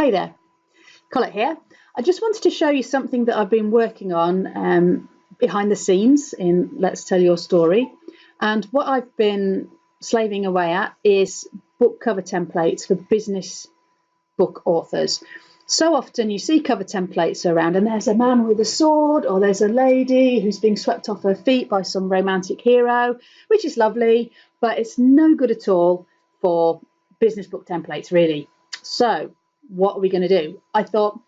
Hi there, Colette here. I just wanted to show you something that I've been working on behind the scenes in Let's Tell Your Story. And what I've been slaving away at is book cover templates for business book authors. So often you see cover templates around and there's a man with a sword, or there's a lady who's being swept off her feet by some romantic hero, which is lovely, but it's no good at all for business book templates, really. So what are we going to do? I thought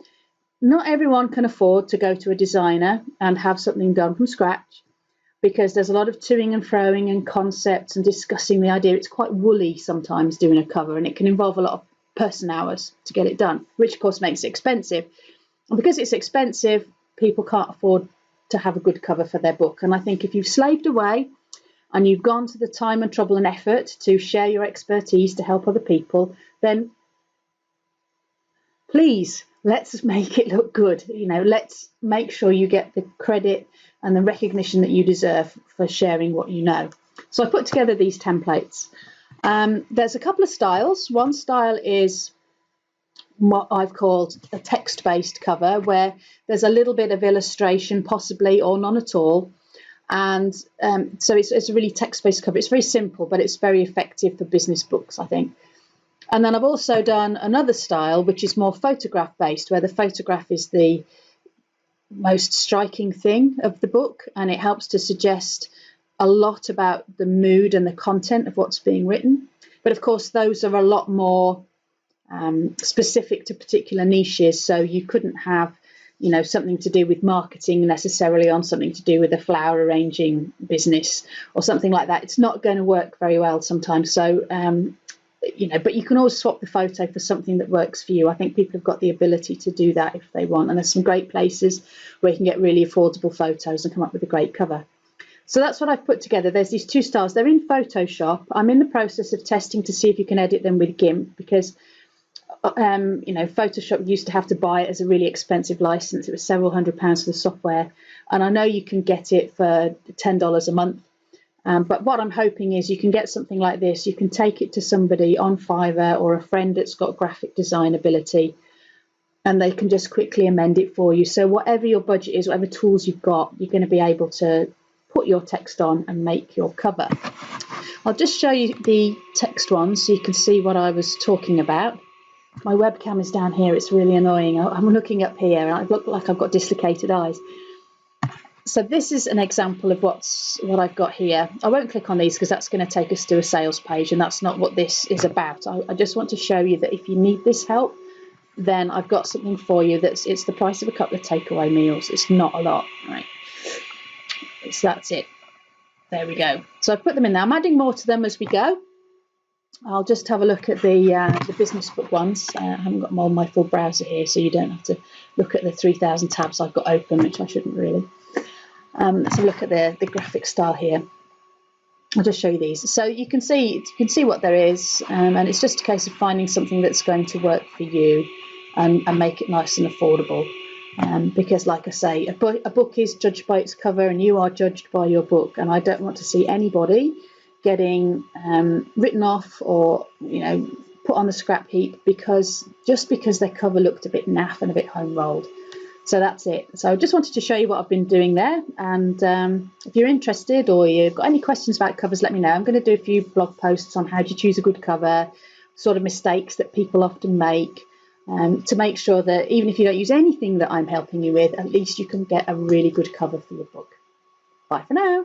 not everyone can afford to go to a designer and have something done from scratch, because there's a lot of toing and froing and concepts and discussing the idea. It's quite woolly sometimes doing a cover, and it can involve a lot of person hours to get it done, which of course makes it expensive. And because it's expensive, people can't afford to have a good cover for their book. And I think if you've slaved away and you've gone to the time and trouble and effort to share your expertise to help other people, then please, let's make it look good. Let's make sure you get the credit and the recognition that you deserve for sharing what you know. So I put together these templates. There's a couple of styles. One style is what I've called a text-based cover, where there's a little bit of illustration, possibly, or none at all. And so it's a really text-based cover. It's very simple, but it's very effective for business books, I think. And then I've also done another style, which is more photograph-based, where the photograph is the most striking thing of the book, and it helps to suggest a lot about the mood and the content of what's being written. But of course, those are a lot more specific to particular niches. So you couldn't have, something to do with marketing necessarily on something to do with a flower arranging business or something like that. It's not going to work very well sometimes. So, but you can always swap the photo for something that works for you. I think people have got the ability to do that if they want. And there's some great places where you can get really affordable photos and come up with a great cover. So that's what I've put together. There's these two styles. They're in Photoshop. I'm in the process of testing to see if you can edit them with GIMP, because Photoshop used to have to buy it as a really expensive license. It was several £100s for the software, and I know you can get it for $10 a month. But what I'm hoping is you can get something like this. You can take it to somebody on Fiverr or a friend that's got graphic design ability, and they can just quickly amend it for you. So whatever your budget is, whatever tools you've got, you're going to be able to put your text on and make your cover. I'll just show you the text one so you can see what I was talking about. My webcam is down here. It's really annoying. I'm looking up here and I look like I've got dislocated eyes. So this is an example of what I've got here. I won't click on these because that's going to take us to a sales page, and that's not what this is about. I just want to show you that if you need this help, then I've got something for you it's the price of a couple of takeaway meals. It's not a lot, right? So that's it. There we go. So I've put them in there. I'm adding more to them as we go. I'll just have a look at the business book ones. I haven't got them on my full browser here, so you don't have to look at the 3,000 tabs I've got open, which I shouldn't really. Let's have a look at the graphic style here. I'll just show you these. So you can see what there is, and it's just a case of finding something that's going to work for you and make it nice and affordable. Because, like I say, a book is judged by its cover, and you are judged by your book. And I don't want to see anybody getting written off or put on the scrap heap because their cover looked a bit naff and a bit home rolled. So that's it. So I just wanted to show you what I've been doing there. And if you're interested or you've got any questions about covers, let me know. I'm going to do a few blog posts on how to choose a good cover, sort of mistakes that people often make, to make sure that even if you don't use anything that I'm helping you with, at least you can get a really good cover for your book. Bye for now.